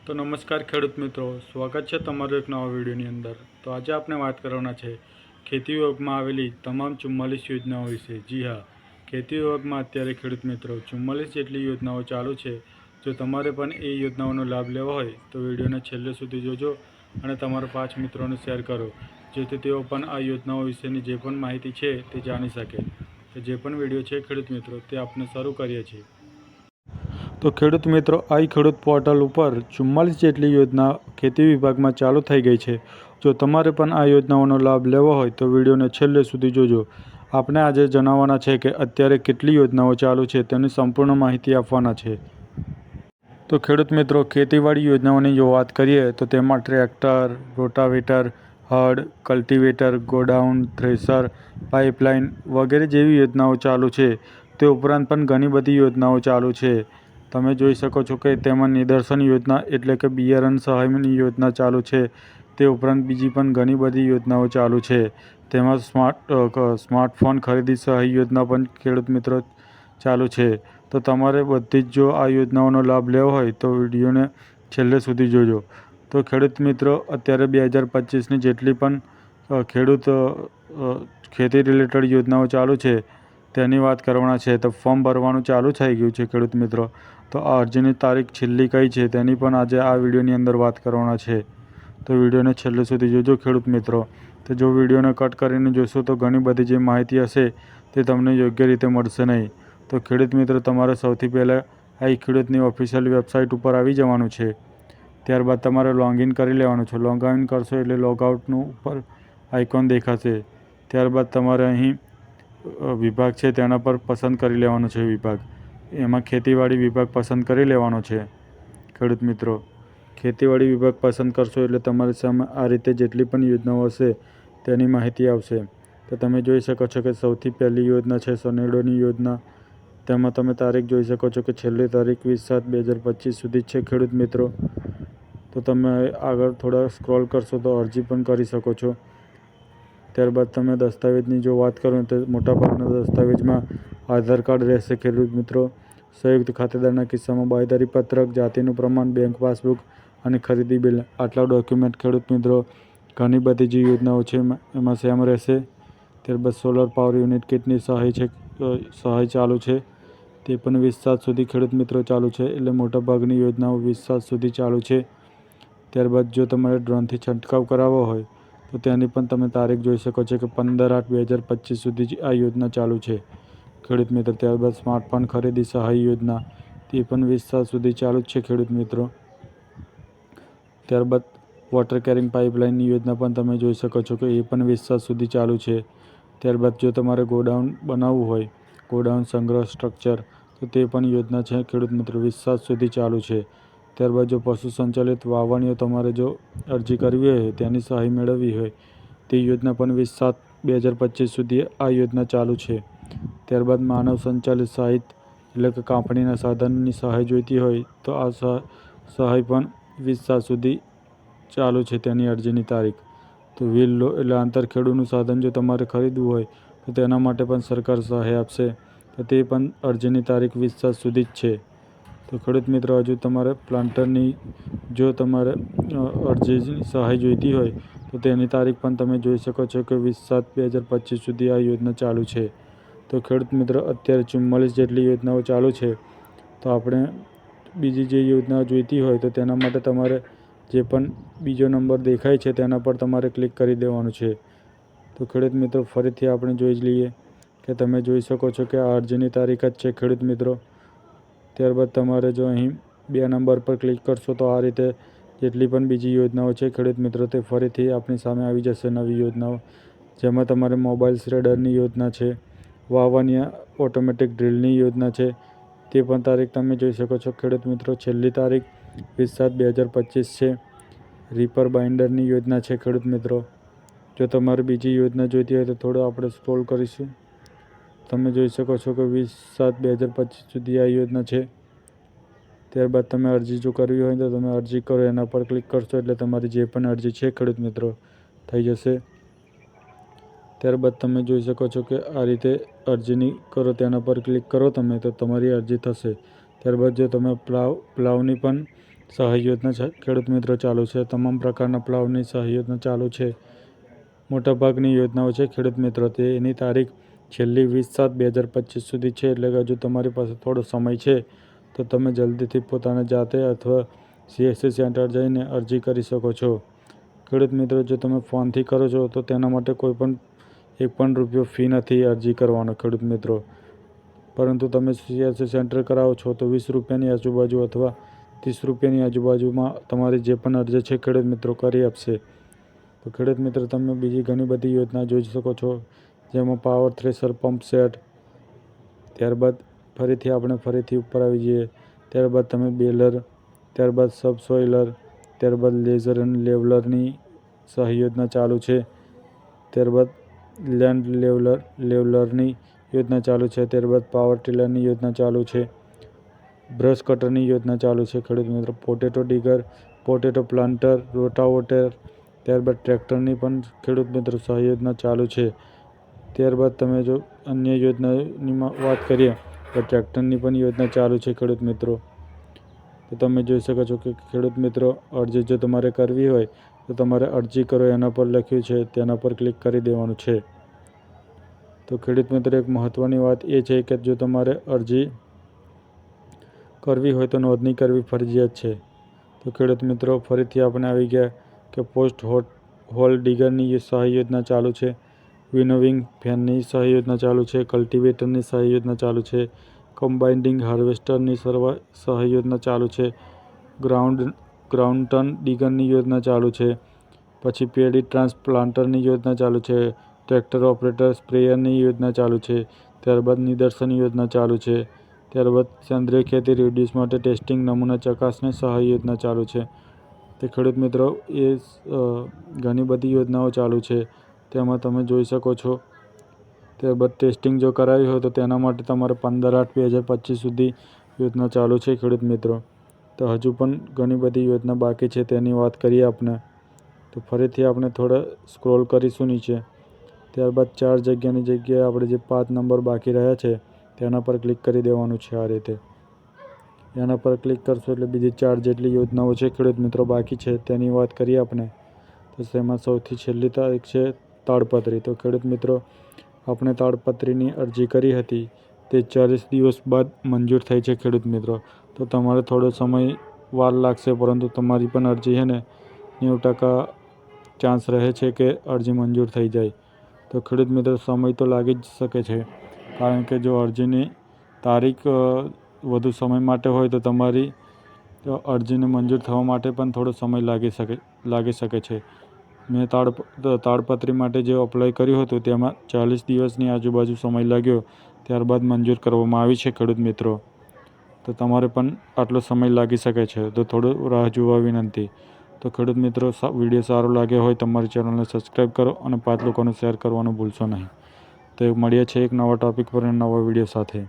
તો નમસ્કાર ખેડૂત મિત્રો, સ્વાગત છે તમારું એક નવા વિડીયોની અંદર। તો આજે આપણે વાત કરવાના છે ખેતી વિભાગમાં આવેલી તમામ 44 યોજનાઓ વિશે। જી હા, ખેતી વિભાગમાં અત્યારે ખેડૂત મિત્રો 44 જેટલી યોજનાઓ ચાલુ છે। જો તમારે પણ એ યોજનાઓનો લાભ લેવો હોય તો વિડીયોને છેલ્લે સુધી જોજો અને તમારા 5 મિત્રોને શેર કરો, જેથી તેઓ પણ આ યોજનાઓ વિશેની જે પણ માહિતી છે તે જાણી શકે। તો જે પણ વિડીયો છે ખેડૂત મિત્રો તે આપણે શરૂ કરીએ છીએ। તો ખેડૂત મિત્રો, આ ખેડૂત પોર્ટલ ઉપર 44 જેટલી યોજના ખેતી વિભાગમાં ચાલુ થઈ ગઈ છે। જો તમારે પણ આ યોજનાઓનો લાભ લેવો હોય તો વિડીયોને છેલ્લે સુધી જોજો। આપણે આજે જણાવવાના છે કે અત્યારે કેટલી યોજનાઓ ચાલુ છે તેની સંપૂર્ણ માહિતી આપવાના છે। તો ખેડૂત મિત્રો, ખેતીવાડી યોજનાઓની જો વાત કરીએ તો તેમાં ટ્રેક્ટર, રોટાવેટર, હળ, કલ્ટિવેટર, ગોડાઉન, થ્રેશર, પાઇપલાઇન વગેરે જેવી યોજનાઓ ચાલુ છે। તે ઉપરાંત પણ ઘણી બધી યોજનાઓ ચાલુ છે। તમે જોઈ શકો છો કે તેમાં નિદર્શન યોજના એટલે કે બિયારણ સહાયની યોજના ચાલુ છે। તે ઉપરાંત બીજી પણ ઘણી બધી યોજનાઓ ચાલુ છે। તેમાં સ્માર્ટફોન ખરીદી સહાય યોજના પણ ખેડૂત મિત્રો ચાલુ છે। તો તમારે બધી જ જો આ યોજનાઓનો લાભ લેવો હોય તો વિડીયોને છેલ્લે સુધી જોજો। તો ખેડૂત મિત્રો, અત્યારે 2025ની જેટલી પણ ખેતી રિલેટેડ યોજનાઓ ચાલુ છે તેની વાત કરવાના છે। તો ફોર્મ ભરવાનું ચાલુ થઈ ગયું છે ખેડૂત મિત્રો। તો આ અરજીની તારીખ છેલ્લી કઈ છે તેની પણ આજે આ વિડીયોની અંદર વાત કરવાના છે। તો વિડીયોને છેલ્લે સુધી જોજો ખેડૂત મિત્રો। તો જો વિડીયોને કટ કરીને જોશો તો ઘણી બધી જે માહિતી હશે તે તમને યોગ્ય રીતે મળશે નહીં। તો ખેડૂત મિત્રો, તમારે સૌથી પહેલાં આ ખેડૂતની ઓફિશિયલ વેબસાઇટ ઉપર આવી જવાનું છે। ત્યારબાદ તમારે લોગિન કરી લેવાનું છે। લોગિન કરશો એટલે લોગઆઉટનું ઉપર આઇકોન દેખાશે। ત્યારબાદ તમારે અહીં વિભાગ છે તેના પર પસંદ કરી લેવાનો છે વિભાગ। એમાં ખેતીવાડી વિભાગ પસંદ કરી લેવાનો છે ખેડૂત મિત્રો। ખેતીવાડી વિભાગ પસંદ કરશો એટલે તમારી સામે આ રીતે જેટલી પણ યોજનાઓ હશે તેની માહિતી આવશે। તો તમે જોઈ શકો છો કે સૌથી પહેલી યોજના છે સનેડોની યોજના। તેમાં તમે તારીખ જોઈ શકો છો કે છેલ્લી તારીખ 20/7/2025 સુધી છે ખેડૂત મિત્રો। તો તમે આગળ થોડા સ્ક્રોલ કરશો તો અરજી પણ કરી શકો છો। ત્યારબાદ તમે દસ્તાવેજની જો વાત કરો તો મોટાભાગના દસ્તાવેજમાં આધાર કાર્ડ રહેશે ખેડૂત મિત્રો। સંયુક્ત ખાતેદારના કિસ્સામાં બાંયધરી પત્રક, જાતિનું પ્રમાણ, બેંક પાસબુક અને ખરીદી બિલ, આટલા ડોક્યુમેન્ટ ખેડૂત મિત્રો ઘણી બધી જે યોજનાઓ છે એમાં સેમ રહેશે। ત્યારબાદ સોલર પાવર યુનિટ કિટની સહાય ચાલુ છે। તે પણ 20/7 સુધી ખેડૂત મિત્રો ચાલુ છે, એટલે મોટાભાગની યોજનાઓ 20/7 સુધી ચાલુ છે। ત્યારબાદ જો તમારે ડ્રોનથી છંટકાવ કરાવવો હોય તો તેની પણ તમે તારીખ જોઈ શકો છો કે 15/8/2025 સુધી આ યોજના ચાલુ છે ખેડૂત મિત્રો। ત્યારબાદ સ્માર્ટફોન ખરીદી સહાય યોજના, તે પણ 20/7 સુધી ચાલુ જ છે ખેડૂત મિત્રો। ત્યારબાદ વોટર કેરિંગ પાઇપલાઇનની યોજના પણ તમે જોઈ શકો છો કે એ પણ 20/7 સુધી ચાલુ છે। ત્યારબાદ જો તમારે ગોડાઉન બનાવવું હોય, ગોડાઉન સંગ્રહ સ્ટ્રક્ચર, તો તે પણ યોજના છે ખેડૂત મિત્રો, 20/7 સુધી ચાલુ છે। ત્યારબાદ જો પશુ સંચાલિત વાવણીઓ તમારે જો અરજી કરવી હોય, તેની સહાય મેળવવી હોય, તે યોજના પણ 20/7/2025 સુધી આ યોજના ચાલુ છે। ત્યારબાદ માનવ સંચાલિત સહાય એટલે કે કાપણીના સાધનની સહાય જોઈતી હોય તો આ સહાય પણ 20/7 સુધી ચાલુ છે તેની અરજીની તારીખ। તો વ્હીલ લો એટલે આંતરખેડૂનું સાધન જો તમારે ખરીદવું હોય તો તેના માટે પણ સરકાર સહાય આપશે। તો તે પણ અરજીની તારીખ 20/7 સુધી જ છે। તો ખેડૂત મિત્રો, હજુ તમારે પ્લાન્ટરની જો તમારે અરજીની સહાય જોઈતી હોય તો તેની તારીખ પણ તમે જોઈ શકો છો કે 20/7/2025 સુધી આ યોજના ચાલુ છે। તો ખેડૂત મિત્રો, અત્યારે 44 જેટલી યોજનાઓ ચાલુ છે। તો આપણે બીજી જે યોજના જોઈતી હોય તો તેના માટે તમારે જે પણ બીજો નંબર દેખાય છે તેના પર તમારે ક્લિક કરી દેવાનું છે। તો ખેડૂત મિત્રો, ફરીથી આપણે જોઈ જ લઈએ કે તમે જોઈ શકો છો કે આ અરજીની તારીખ જ છે ખેડૂત મિત્રો। ત્યારબાદ તમારે જો અહીં 2 નંબર પર ક્લિક કરશો તો આ રીતે જેટલી પણ બીજી યોજનાઓ છે ખેડૂત મિત્રો તે ફરીથી આપણી સામે આવી જશે નવી યોજનાઓ। જેમાં તમારે મોબાઈલ શ્રેડરની યોજના છે, વાવણીયા ઓટોમેટિક ડ્રીલની યોજના છે, તે પણ તારીખ તમે જોઈ શકો છો ખેડૂત મિત્રો, છેલ્લી તારીખ 20/7/2025 છે। રીપર બાઇન્ડરની યોજના છે ખેડૂત મિત્રો। જો તમારે બીજી યોજના જોઈતી હોય તો થોડો આપણે સ્ક્રોલ કરીશું। તમે જોઈ શકો છો કે 20/7/2025 સુધી આ યોજના છે। ત્યારબાદ તમે અરજી જો કરવી હોય તો તમે અરજી કરો એના પર ક્લિક કરશો એટલે તમારી જે પણ અરજી છે ખેડૂત મિત્રો થઈ જશે। ત્યારબાદ તમે જોઈ શકો છો કે આ રીતે અરજીની કરો તેના પર ક્લિક કરો તમે તો તમારી અરજી થશે। ત્યારબાદ જો તમે પ્લાવની પણ સહાય યોજના ખેડૂત મિત્રો ચાલુ છે. તમામ પ્રકારના પ્લાવની સહાય યોજના ચાલુ છે. મોટાભાગની યોજનાઓ છે ખેડૂત મિત્રો તે એની તારીખ છેલ્લી 20/7/2025 સુધી છે. એટલે કે હજુ તમારી પાસે થોડો સમય છે તો તમે જલ્દીથી પોતાને જાતે અથવા CSC સેન્ટર જઈને અરજી કરી શકો છો. ખેડૂત મિત્રો જો તમે ફોનથી કરો છો તો તેના માટે કોઈ પણ ₹1 ફી નથી અરજી કરવાનો ખેડૂત મિત્રો. પરંતુ તમે CSC સેન્ટર કરાવો છો તો ₹20ની આજુબાજુ અથવા ₹30ની આજુબાજુમાં તમારી જે પણ અરજી છે ખેડૂત મિત્રો કરી આપશે. તો ખેડૂત મિત્રો તમે બીજી ઘણી બધી યોજના જોઈ શકો છો, જેમાં પાવર થ્રેશર પંપ સેટ. ત્યારબાદ ફરીથી ઉપર આવી જઈએ. ત્યારબાદ તમે બેલર, ત્યારબાદ સબસોઇલર, ત્યારબાદ લેઝર અને લેવલરની સહાય યોજના ચાલુ છે. ત્યારબાદ લેન્ડ લેવલરની યોજના ચાલુ છે. ત્યારબાદ પાવર ટીલરની યોજના ચાલુ છે. બ્રશ કટરની યોજના ચાલુ છે ખેડૂત મિત્રો. Potato digger, potato planter, rotavator, ત્યારબાદ ટ્રેક્ટરની પણ ખેડૂત મિત્રો સહાય યોજના ચાલુ છે. ત્યારબાદ તમે જો અન્ય યોજનાની વાત કરીએ તો ટ્રેક્ટરની પણ યોજના ચાલુ છે ખેડૂત મિત્રો. તો તમે જોઈ શકો છો કે ખેડૂત મિત્રો અરજી જો તમારે કરવી હોય તો તમારે અરજી કરો એના પર લખ્યું છે તેના પર ક્લિક કરી દેવાનું છે. તો ખેડૂત મિત્રો એક મહત્ત્વની વાત એ છે કે જો તમારે અરજી કરવી હોય તો નોંધણી કરવી ફરજિયાત છે. તો ખેડૂત મિત્રો ફરીથી આપણે આવી ગયા કે પોસ્ટ હોલ ડિગરની સહાય યોજના ચાલુ છે. વિનોવિંગ ફેનની સહાય યોજના ચાલુ છે. કલ્ટિવેટરની સહાય યોજના ચાલુ છે. કમ્બાઇન્ડિંગ હાર્વેસ્ટરની સહાય યોજના ચાલુ છે. ગ્રાઉન્ડન ડિગરની યોજના ચાલુ છે. પછી પેડી ટ્રાન્સપ્લાન્ટરની યોજના ચાલુ છે. ટ્રેક્ટર ઓપરેટર સ્પ્રેયરની યોજના ચાલુ છે. ત્યારબાદ નિદર્શન યોજના ચાલુ છે. ત્યારબાદ સેન્દ્રિય ખેતી રિડ્યુસ માટે ટેસ્ટિંગ નમૂના ચકાસણી સહાય યોજના ચાલુ છે. તે ખેડૂત મિત્રો એ ઘણી બધી યોજનાઓ ચાલુ છે તેમાં તમે જોઈ શકો છો. ત્યારબાદ ટેસ્ટિંગ જો કરાવી હોય તો તેના માટે તમારે 15/8/2025 સુધી યોજના ચાલુ છે ખેડૂત મિત્રો. તો હજુ પણ ઘણી બધી યોજના બાકી છે તેની વાત કરીએ આપણે. તો ફરીથી આપણે થોડા સ્ક્રોલ કરીશું નીચે. ત્યારબાદ 4 જગ્યાની જગ્યાએ આપણે જે 5 નંબર બાકી રહ્યા છે તેના પર ક્લિક કરી દેવાનું છે આ રીતે. એના પર ક્લિક કરશો એટલે બીજી 4 જેટલી યોજનાઓ છે ખેડૂત મિત્રો બાકી છે તેની વાત કરીએ આપણે. તો તેમાં સૌથી છેલ્લી તારીખ છે તાડપત્રી. તો ખેડૂત મિત્રો આપણે તાડપત્રીની અરજી કરી હતી તે 40 દિવસ બાદ મંજૂર થઈ છે ખેડૂત મિત્રો. તો તમારે થોડો સમય વાર લાગશે પરંતુ તમારી પણ અરજી છે ને 90% ચાન્સ રહે છે કે અરજી મંજૂર થઈ જાય. તો ખેડૂત મિત્રો સમય તો લાગી જ શકે છે કારણ કે જો અરજીની તારીખ વધુ સમય માટે હોય તો તમારી અરજીને મંજૂર થવા માટે પણ થોડો સમય લાગી શકે છે. મેં તાડપત્રી માટે જે અપ્લાય કર્યું હતું તેમાં 40 દિવસની આજુબાજુ સમય લાગ્યો. ત્યારબાદ મંજૂર કરવામાં આવી છે ખેડૂત મિત્રો. તો તમારે પણ આટલો સમય લાગી શકે છે તો થોડું રાહ જોવા વિનંતી. તો ખેડૂત મિત્રો વિડીયો સારો લાગ્યો હોય તમારી ચેનલને સબસ્ક્રાઈબ કરો અને 5 લોકોને શેર કરવાનું ભૂલશો નહીં. તો મળીએ છીએ એક નવા ટોપિક પર અને નવા વિડીયો સાથે.